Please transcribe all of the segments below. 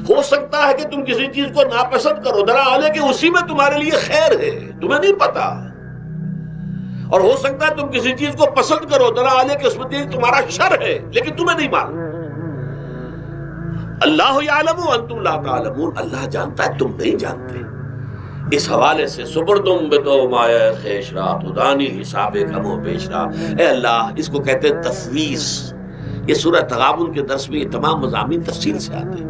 ہو سکتا ہے کہ تم کسی چیز کو ناپسند کرو، دراصل کہ اسی میں تمہارے لیے خیر ہے، تمہیں نہیں پتا، اور ہو سکتا ہے تم کسی چیز کو پسند کرو، دراصل کہ اس میں تمہارا شر ہے لیکن تمہیں نہیں معلوم۔ اللہ یعلم وانتم لا تعلمون، اللہ جانتا ہے تم نہیں جانتے۔ اس حوالے سے سبردم بدو مایا خیشرا خدانی حساب کم و بیشرا، اے اللہ، اس کو کہتے ہیں تفویض۔ یہ سورہ تغابن کے درس میں یہ تمام مضامین تفصیل سے آتے ہیں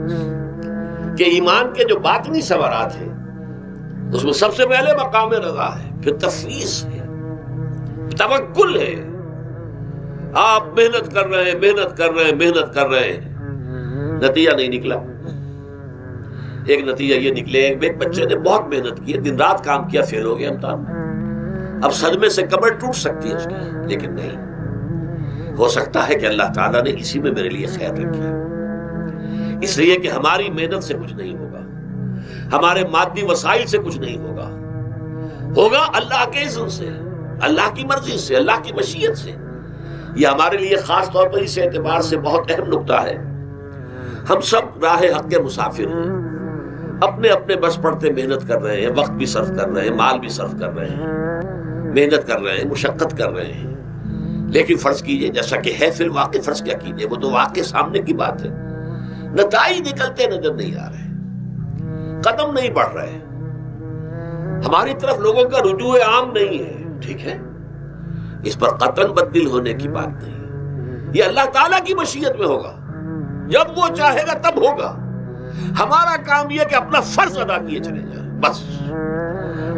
کہ ایمان کے جو باطنی ثمرات ہیں اس میں سب سے پہلے مقام رضا ہے، پھر تفویض ہے، توکل ہے۔ آپ محنت کر رہے ہیں، محنت کر رہے ہیں، محنت کر رہے ہیں، نتیجہ نہیں نکلا۔ ایک نتیجہ یہ نکلے، ایک بچے نے بہت محنت کی، دن رات کام کیا، فیل ہو گیا امتحان، اب صدمے سے کمر ٹوٹ سکتی ہے اس کی، لیکن نہیں، ہو سکتا ہے کہ اللہ تعالیٰ نے اسی میں میرے لیے خیر رکھی ہے، اس لیے کہ ہماری محنت سے کچھ نہیں ہوگا، ہمارے مادی وسائل سے کچھ نہیں ہوگا، ہوگا اللہ کے اذن سے، اللہ کی مرضی سے، اللہ کی مشیت سے۔ یہ ہمارے لیے خاص طور پر اس اعتبار سے بہت اہم نکتہ ہے، ہم سب راہ حق کے مسافر ہیں، اپنے اپنے بس پڑتے محنت کر رہے ہیں، وقت بھی صرف کر رہے ہیں، مال بھی صرف کر رہے ہیں، محنت کر رہے ہیں، مشقت کر رہے ہیں، لیکن فرض کیجئے جیسا کہ ہے فی الواقع، فرض کیا کیجئے، وہ تو واقع سامنے کی بات ہے، نتائج نکلتے نظر نہیں آ رہے، قدم نہیں بڑھ رہے، ہماری طرف لوگوں کا رجوع عام نہیں ہے، ٹھیک ہے، اس پر قطعاً بدل ہونے کی بات نہیں، یہ اللہ تعالیٰ کی مشیت میں ہوگا، جب وہ چاہے گا تب ہوگا۔ ہمارا کام یہ کہ اپنا فرض ادا کیے چلے جائیں بس،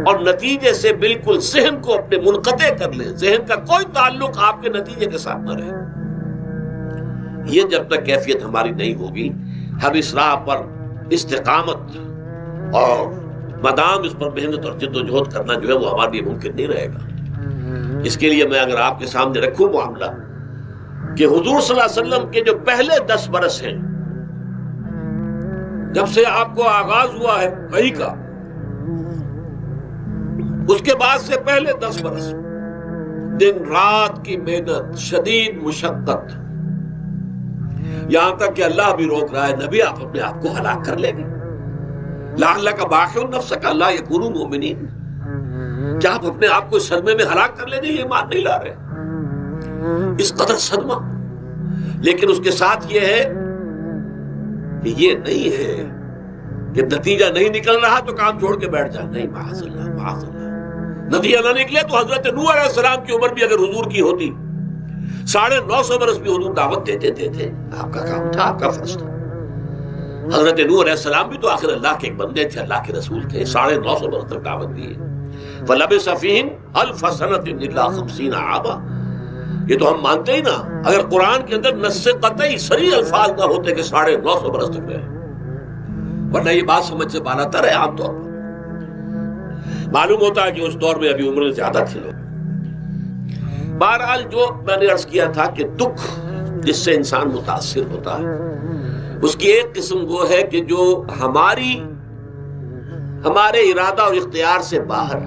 اور نتیجے سے بالکل ذہن کو اپنے منقطع کر لیں، ذہن کا کوئی تعلق آپ کے نتیجے کے ساتھ نہ رہے۔ یہ جب تک کیفیت ہماری نہیں ہوگی، ہم اس راہ پر استقامت اور مدام اس پر محنت اور جد و جہد کرنا جو ہے وہ ہمارے لیے ممکن نہیں رہے گا۔ اس کے لیے میں اگر آپ کے سامنے رکھوں معاملہ کہ حضور صلی اللہ علیہ وسلم کے جو پہلے 10 برس ہیں، جب سے آپ کو آغاز ہوا ہے وحی کا، اس کے بعد سے پہلے 10 برس دن رات کی محنت، شدید مشقت، یہاں تک کہ اللہ بھی روک رہا ہے، نبی آپ اپنے آپ کو ہلاک کر لیں گے، لعلک باخع نفسک الا یکونوا مؤمنین، کیا آپ اپنے آپ کو اس صدمے میں ہلاک کر لیں گے؟ یہ ایمان نہیں لا رہے، اس قدر صدمہ۔ لیکن اس کے ساتھ یہ ہے کہ یہ نہیں ہے کہ نتیجہ نہیں نکل رہا تو کام چھوڑ کے بیٹھ جائے، نہیں، معاذ اللہ، معاذ اللہ، نتیجہ نہ نکلے تو حضرت نوح علیہ السلام کی عمر بھی اگر حضور کی ہوتی 950 برس بھی حضور دعوت دیتے تھے، آپ کا کام تھا، آپ کا فرض تھا۔ حضرت نوح علیہ السلام بھی تو آخر اللہ کے ایک بندے تھے، اللہ کے رسول تھے، 950 برس تک دعوت دی ہے۔ فَلَبِثَ فِيهِمْ أَلْفَ سَنَةٍ إِلَّا 50 عَامًا، یہ تو ہم مانتے ہی نا، اگر قرآن کے اندر نص قطعی صریح الفاظ نہ ہوتے کہ 950 برس تک رہے، ورنہ یہ بات سمجھ سے بالا تر ہے۔ عام طور پر معلوم ہوتا ہے کہ اس دور میں ابھی عمریں زیادہ تھی لوگ۔ بہرحال جو میں نے عرض کیا تھا کہ دکھ جس سے انسان متاثر ہوتا ہے، اس کی ایک قسم وہ ہے کہ جو ہمارے ارادہ اور اختیار سے باہر،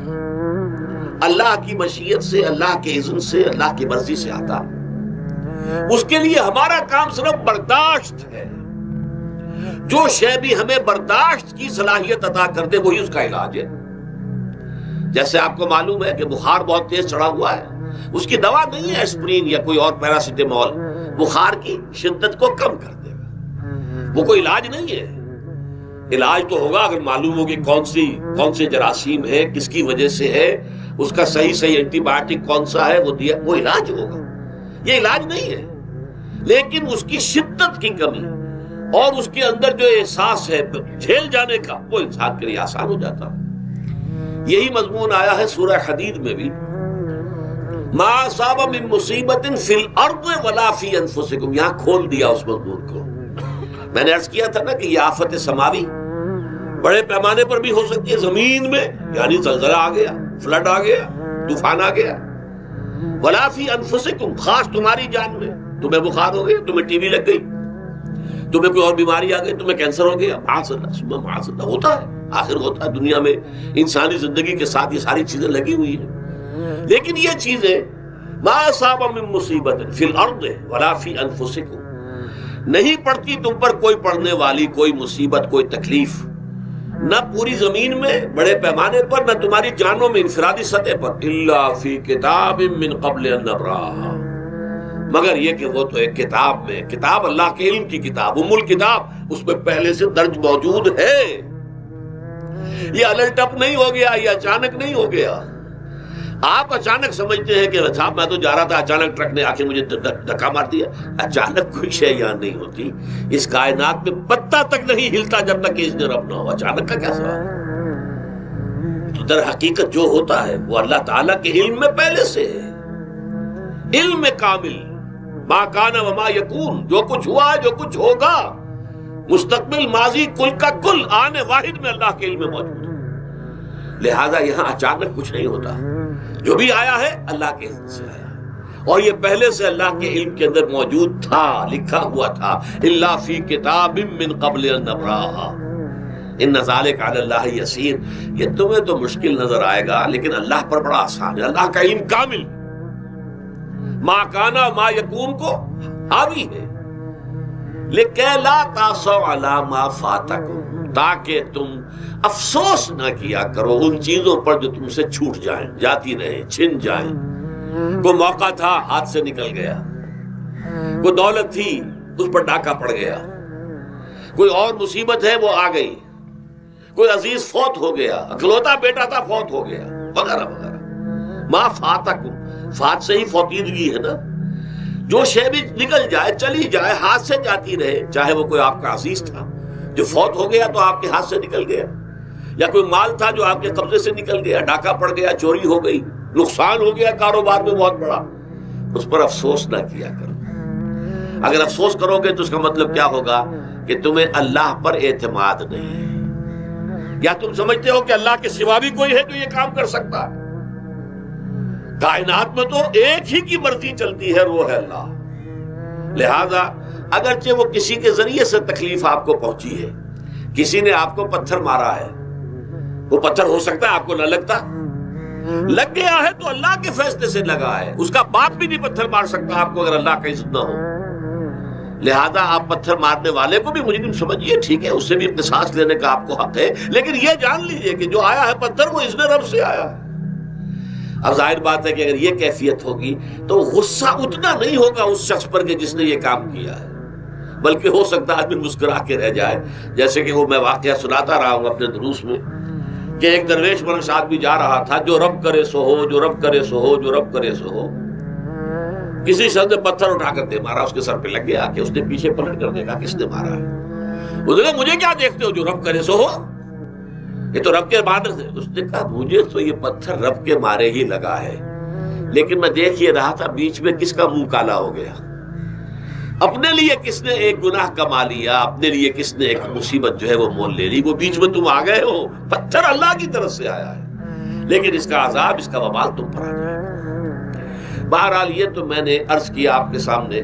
اللہ کی مشیت سے، اللہ کے اذن سے، اللہ کی مرضی سے آتا، اس کے لیے ہمارا کام صرف برداشت ہے۔ جو شے بھی ہمیں برداشت کی صلاحیت عطا کر دے وہی اس کا علاج ہے۔ جیسے آپ کو معلوم ہے کہ بخار بہت تیز چڑھا ہوا ہے، اس کی دوا نہیں ہے اسپرین یا کوئی اور پیراسیٹامول، بخار کی شدت کو کم کر دے گا، وہ کوئی علاج نہیں ہے۔ علاج تو ہوگا اگر معلوم ہو کہ کون سے جراثیم ہے، کس کی وجہ سے ہے، اس کا صحیح اینٹی بایوٹک کون سا ہے، وہ دیا، وہ علاج ہوگا۔ یہ علاج نہیں ہے، لیکن اس کی شدت کی کمی اور اس کے اندر جو احساس ہے جھیل جانے کا، وہ انسان کے لیے آسان ہو جاتا ہے۔ یہی مضمون آیا ہے سورہ حدید میں بھی، ما اصاب من مصیبت فی الارض ولا فی انفسکم، یہاں کھول دیا اس مضمون کو۔ میں نے عرض کیا تھا نا کہ یہ آفت سماوی بڑے پیمانے پر بھی ہو سکتی ہے، زمین میں یعنی زلزلہ آ گیا، فلڈ آ گیا، طوفان آ گیا، ولا فی انفسکم، خاص تمہاری جان میں، تمہیں بخار ہو گیا، تمہیں ٹی وی لگ گئی، تمہیں کوئی اور بیماری آ گئی، تمہیں کینسر ہو گیا، معاذ اللہ، معاذ اللہ، ہوتا ہے، آخر ہوتا ہے، دنیا میں انسانی زندگی کے ساتھ یہ ساری چیزیں لگی ہوئی ہیں۔ لیکن یہ چیزیں ما اصاب من مصیبت فی الارض ولا فی انفسکم، نہیں پڑتی تم پر کوئی پڑنے والی کوئی مصیبت کوئی تکلیف، نہ پوری زمین میں بڑے پیمانے پر، نہ تمہاری جانوں میں انفرادی سطح پر، الا فی کتاب من قبل ان نبرأھا، مگر یہ کہ وہ تو ایک کتاب میں، کتاب اللہ کے علم کی کتاب، ام الکتاب، اس میں پہلے سے درج موجود ہے۔ یہ الٹ اپ نہیں ہو گیا، یہ اچانک نہیں ہو گیا۔ آپ اچانک سمجھتے ہیں کہ صاحب میں تو جا رہا تھا، اچانک ٹرک نے آ کے مجھے دھکا مار دیا۔ اچانک کوئی شے یہاں نہیں ہوتی، اس کائنات میں پتا تک نہیں ہلتا جب تک کہ اس نے رب نہ ہو۔ اچانک کا کیا سوال؟ تو در حقیقت جو ہوتا ہے وہ اللہ تعالیٰ کے علم میں پہلے سے ہے، علم کامل، ما کان وما یکون، جو کچھ ہوا ہے جو کچھ ہوگا، مستقبل ماضی کل کا کل آنے واحد میں اللہ کے علم میں موجود ہے۔ لہذا یہاں اچانک کچھ نہیں ہوتا، جو بھی آیا ہے اللہ کے علم سے آیا، اور یہ پہلے سے اللہ کے علم کے اندر موجود تھا، لکھا ہوا تھا، الا فی کتاب من قبل ان نبرأھا ان ذلک علی اللہ یسیر۔ یہ تمہیں تو مشکل نظر آئے گا لیکن اللہ پر بڑا آسان ہے، اللہ کا علم کامل، ما کانا ما یکون کو حاوی ہے، لِکَیْ لَا تَأْسَوْا عَلَىٰ مَا فَاتَکُم، تاکہ تم افسوس نہ کیا کرو ان چیزوں پر جو تم سے چھوٹ جائیں، جاتی رہیں، چھن جائیں۔ کوئی موقع تھا ہاتھ سے نکل گیا، کوئی دولت تھی اس پر ڈاکہ پڑ گیا، کوئی اور مصیبت ہے وہ آ گئی، کوئی عزیز فوت ہو گیا، اکلوتا بیٹا تھا فوت ہو گیا، وغیرہ وغیرہ۔ ما فاتکم، فات سے ہی فوتیدگی ہے نا، جو شے بھی نکل جائے، چلی جائے، ہاتھ سے جاتی رہے، چاہے وہ کوئی آپ کا عزیز تھا جو فوت ہو گیا تو آپ کے ہاتھ سے نکل گیا، یا کوئی مال تھا جو آپ کے قبضے سے نکل گیا، ڈاکہ پڑ گیا، چوری ہو گئی، نقصان ہو گیا کاروبار میں بہت بڑا، اس پر افسوس نہ کیا کرو۔ اگر افسوس کرو گے تو اس کا مطلب کیا ہوگا کہ تمہیں اللہ پر اعتماد نہیں ہے، یا تم سمجھتے ہو کہ اللہ کے سوا بھی کوئی ہے جو یہ کام کر سکتا ہے۔ کائنات میں تو ایک ہی کی مرضی چلتی ہے، وہ ہے اللہ۔ لہذا اگرچہ وہ کسی کے ذریعے سے تکلیف آپ کو پہنچی ہے، کسی نے آپ کو پتھر مارا ہے، وہ پتھر ہو سکتا ہے آپ کو نہ لگتا، لگ گیا ہے تو اللہ کے فیصلے سے لگا ہے، اس کا باپ بھی نہیں پتھر مار سکتا آپ کو اگر اللہ کا عزت نہ ہو۔ لہذا آپ پتھر مارنے والے کو بھی مجرم سمجھیے، ٹھیک ہے، اس سے بھی قصاص لینے کا آپ کو حق ہے، لیکن یہ جان لیجئے کہ جو آیا ہے پتھر وہ اذن رب سے آیا ہے۔ اب ظاہر بات ہے کہ اگر یہ کیفیت ہوگی تو غصہ اتنا نہیں ہوگا اس شخص پر کہ جس نے یہ کام کیا ہے، بلکہ ہو سکتا ہے آدمی مسکرا کے رہ جائے، جیسے کہ وہ میں واقعہ سناتا رہا ہوں اپنے دروس میں کہ ایک درویش منش آدمی جا رہا تھا، جو رب کرے سو ہو، جو رب کرے سو ہو، جو رب کرے سو ہو، کسی شخص نے پتھر اٹھا کر دے مارا، اس کے سر پہ لگ گیا کہ اس نے پیچھے پلٹ کر دیکھا کس نے مارا ہے، اس نے کہا مجھے کیا دیکھتے ہو، جو رب کرے سو ہو، یہ تو رب کے مارے سے۔ اس نے کہا مجھے تو یہ پتھر رب کے مارے ہی لگا ہے، لیکن میں دیکھ یہ رہا تھا بیچ میں کس کا منہ کالا ہو گیا، اپنے لیے کس نے ایک گناہ کما لیا، اپنے لیے کس نے ایک مصیبت جو ہے وہ مول لے لی، وہ بیچ میں تم آ گئے ہو، پتھر اللہ کی طرف سے آیا ہے، لیکن اس کا عذاب، اس کا وبال تم پر آ جائے گا۔ بہرحال یہ تو میں نے عرض کیا آپ کے سامنے،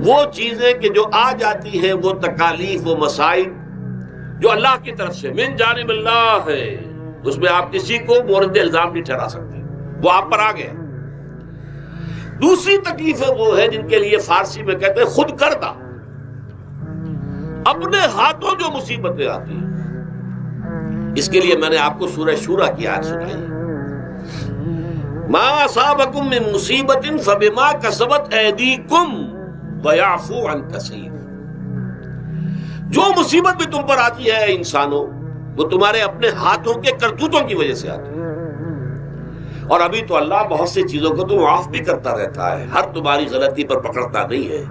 وہ چیزیں کہ جو آ جاتی ہیں، وہ تکالیف، وہ مسائل جو اللہ کی طرف سے من جانب اللہ ہے، اس میں آپ کسی کو مورد الزام نہیں ٹھہرا سکتے، وہ آپ پر آ گیا۔ دوسری تکلیفیں وہ ہیں جن کے لیے فارسی میں کہتے ہیں خود کردہ، اپنے ہاتھوں جو مصیبتیں آتی ہیں۔ اس کے لیے میں نے آپ کو سورہ شورى کی آیت سنائی، ما اصابکم من مصیبت فبما کسبت ایدیکم ویعفو عن کثیر۔ جو مصیبت بھی تم پر آتی ہے انسانوں، وہ تمہارے اپنے ہاتھوں کے کرتوتوں کی وجہ سے آتی ہے، اور ابھی تو اللہ بہت سی چیزوں کو تو معاف بھی کرتا رہتا ہے، ہر تمہاری غلطی پر پکڑتا نہیں ہے،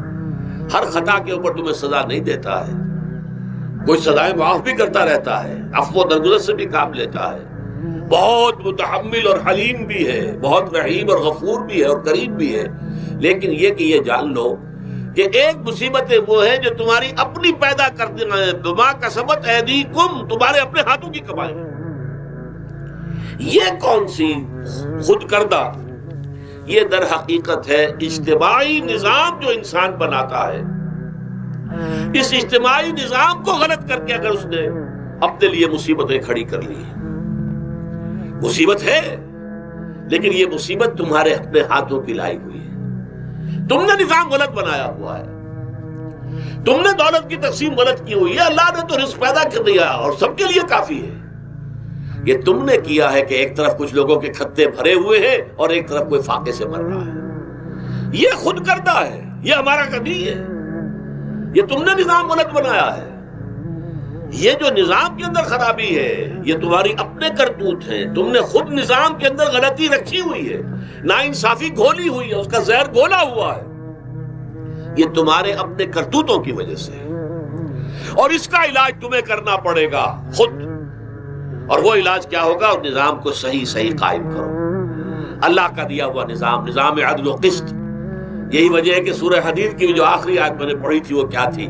ہر خطا کے اوپر تمہیں سزا نہیں دیتا ہے، کوئی سزائیں معاف بھی کرتا رہتا ہے، عفو و درگزر سے بھی کام لیتا ہے، بہت متحمل اور حلیم بھی ہے، بہت رحیم اور غفور بھی ہے اور کریم بھی ہے۔ لیکن یہ کہ یہ جان لو کہ ایک مصیبتیں وہ ہیں جو تمہاری اپنی پیدا کرتے ہیں، بما کسبت ایدیکم، تمہارے اپنے ہاتھوں کی کمائی۔ یہ کون سی خود کردہ؟ یہ در حقیقت ہے اجتماعی نظام جو انسان بناتا ہے، اس اجتماعی نظام کو غلط کر کے اگر اس نے اپنے لیے مصیبتیں کھڑی کر لی، مصیبت ہے لیکن یہ مصیبت تمہارے اپنے ہاتھوں کی لائی ہوئی ہے، تم نے نظام غلط بنایا ہوا ہے۔ تم نے دولت کی تقسیم غلط کی ہوئی ہے، اللہ نے تو رزق پیدا کر دیا اور سب کے لیے کافی ہے. یہ تم نے کیا ہے کہ ایک طرف کچھ لوگوں کے کھتے بھرے ہوئے ہیں اور ایک طرف کوئی فاقے سے مر رہا ہے. یہ خود کردہ ہے، یہ ہمارا کبھی ہے. یہ تم نے نظام غلط بنایا ہے. یہ جو نظام کے اندر خرابی ہے یہ تمہاری اپنے کرتوت ہیں. تم نے خود نظام کے اندر غلطی رکھی ہوئی ہے، ناانصافی گھولی ہوئی ہے، اس کا زہر گھولا ہوا ہے. یہ تمہارے اپنے کرتوتوں کی وجہ سے، اور اس کا علاج تمہیں کرنا پڑے گا خود. اور وہ علاج کیا ہوگا؟ اور نظام کو صحیح قائم کرو. اللہ کا دیا ہوا نظام عدل و قسط. یہی وجہ ہے کہ سورہ حدید کی جو آخری آیت میں نے پڑھی تھی وہ کیا تھی؟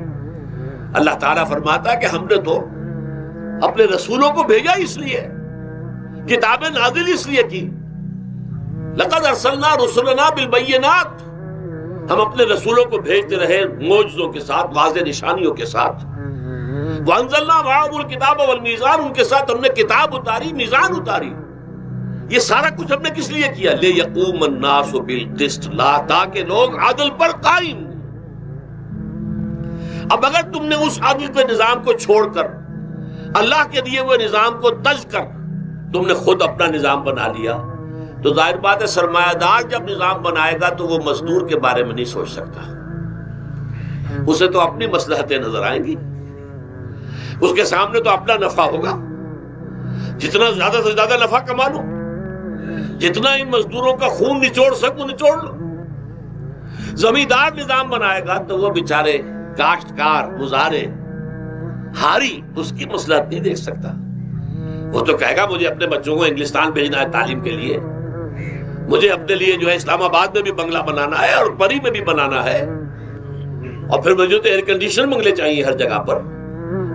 اللہ تعالیٰ فرماتا ہے کہ ہم نے تو اپنے رسولوں کو بھیجا اس لیے، کتابیں نازل اس لیے کی. لقد ارسلنا رسلنا بالبینات، ہم اپنے رسولوں کو بھیجتے رہے معجزوں کے ساتھ، واضح نشانیوں کے ساتھ. وانزلنا معهم الکتاب والمیزان، ان کے ساتھ ہم نے کتاب اتاری، میزان اتاری. یہ سارا کچھ ہم نے کس لیے کیا؟ لیقوم الناس بالقسط، تاکہ لوگ عدل پر قائم. اب اگر تم نے اس عدل کے نظام کو چھوڑ کر اللہ کے دیے ہوئے نظام کو تج کر تم نے خود اپنا نظام بنا لیا، تو ظاہر بات ہے سرمایہ دار جب نظام بنائے گا تو وہ مزدور کے بارے میں نہیں سوچ سکتا. اسے تو اپنی مصلحتیں نظر آئیں گی، اس کے سامنے تو اپنا نفع ہوگا. جتنا زیادہ سے زیادہ نفع کما لو، جتنا ان مزدوروں کا خون نچوڑ سکو نچوڑ لو. زمیندار نظام بنائے گا تو وہ بیچارے کاشتکار مزارے ہاری اس کی مصلحت نہیں دیکھ سکتا. وہ تو کہے گا مجھے اپنے بچوں کو انگلستان بھیجنا ہے تعلیم کے لیے، مجھے اپنے لیے جو ہے اسلام آباد میں بھی بنگلہ بنانا ہے اور پری میں بھی بنانا ہے، اور پھر مجھے تو ایئر کنڈیشن بنگلے چاہیے ہر جگہ پر.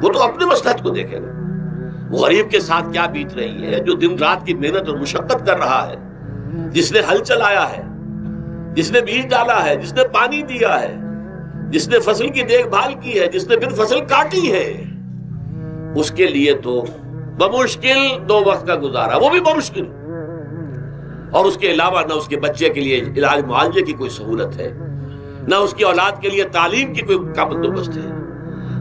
وہ تو اپنے مصلحت کو دیکھے گا. وہ غریب کے ساتھ کیا بیت رہی ہے جو دن رات کی محنت اور مشقت کر رہا ہے، جس نے ہل چلایا ہے، جس نے بیج ڈالا ہے، جس نے پانی دیا ہے، جس نے فصل کی دیکھ بھال کی ہے، جس نے پھر فصل کاٹی ہے. اس کے لیے تو بمشکل 2 وقت کا گزارا، وہ بھی بمشکل. اور اس کے علاوہ نہ اس کے بچے کے لیے علاج معالجے کی کوئی سہولت ہے، نہ اس کی اولاد کے لیے تعلیم کی کوئی کا بندوبست ہے.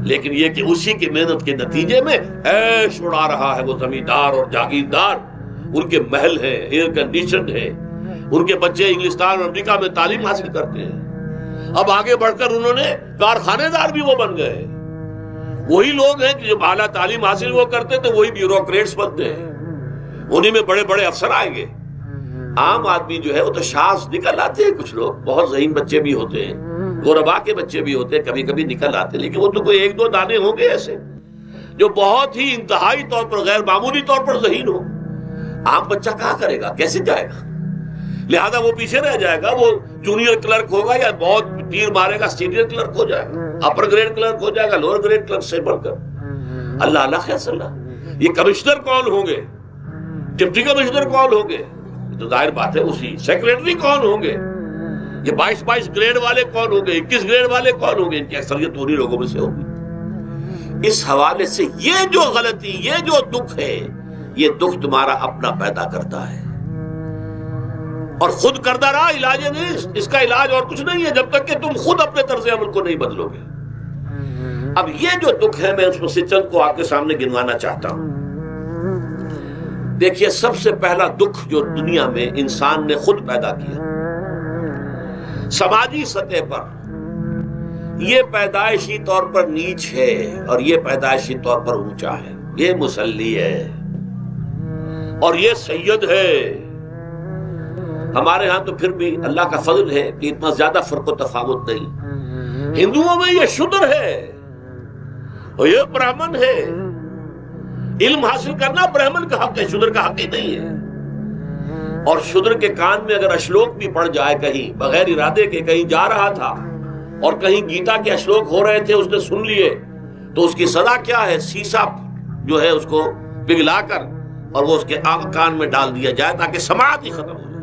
لیکن یہ کہ اسی کی محنت کے نتیجے میں عیش اڑا رہا ہے وہ زمیندار اور جاگیردار. ان کے محل ہیں، ایئر کنڈیشن ہے، ان کے بچے انگلستان اور امریکہ میں تعلیم حاصل کرتے ہیں. اب آگے بڑھ کر انہوں نے کارخانے دار بھی وہ بن گئے. وہی لوگ ہیں کہ جب اعلیٰ تعلیم حاصل وہ کرتے تو وہی بیوروکریٹس بنتے ہیں، انہی میں بڑے بڑے افسر آئیں گے. عام آدمی جو ہے وہ تو شاذ نکل آتے ہیں. کچھ لوگ بہت ذہین بچے بھی ہوتے ہیں، غربا کے بچے بھی ہوتے ہیں، کبھی کبھی نکل آتے، لیکن وہ تو کوئی 1-2 دانے ہوں گے ایسے جو بہت ہی انتہائی طور پر غیر معمولی طور پر ذہین ہو. عام بچہ کہاں کرے گا، کیسے جائے گا؟ لہذا وہ پیچھے رہ جائے گا. وہ جونیئر کلرک ہوگا یا بہت تیر مارے گا سینئر کلرک ہو جائے گا، اپر گریڈ کلرک ہو جائے گا لوور گریڈ کلرک سے بڑھ کر. اللہ خیر صلی اللہ. یہ کمشنر کون ہوں گے، ڈپٹی کمشنر کون ہوں گے، تو ظاہر بات ہے اسی. سیکریٹری کون ہوں گے، یہ 22 گریڈ والے کون ہوں گے، 21 گریڈ والے کون ہوں گے. ان کی اکثریت انہی لوگوں میں سے ہوگی. اس حوالے سے یہ جو غلطی، یہ جو دکھ ہے، یہ دکھ تمہارا اپنا پیدا کرتا ہے اور خود کردہ رہا. علاج نہیں، اس کا علاج اور کچھ نہیں ہے جب تک کہ تم خود اپنے طرز عمل کو نہیں بدلو گے. اب یہ جو دکھ ہے میں اس میں سے چند کو آپ کے سامنے گنوانا چاہتا ہوں. دیکھیے، سب سے پہلا دکھ جو دنیا میں انسان نے خود پیدا کیا سماجی سطح پر، یہ پیدائشی طور پر نیچ ہے اور یہ پیدائشی طور پر اونچا ہے. یہ مسلی ہے اور یہ سید ہے. ہمارے ہاں تو پھر بھی اللہ کا فضل ہے کہ اتنا زیادہ فرق و تفاوت نہیں. ہندوؤں میں یہ شودر ہے اور یہ برہمن ہے. علم حاصل کرنا برہمن کا حق ہے، شودر کا حق ہی نہیں ہے. اور شودر کے کان میں اگر اشلوک بھی پڑ جائے کہیں بغیر ارادے کے، کہیں جا رہا تھا اور کہیں گیتا کے اشلوک ہو رہے تھے اس نے سن لیے، تو اس کی سزا کیا ہے؟ سیسا جو ہے اس کو پگھلا کر اور وہ اس کے کان میں ڈال دیا جائے تاکہ سماعت ہی ختم ہو جائے.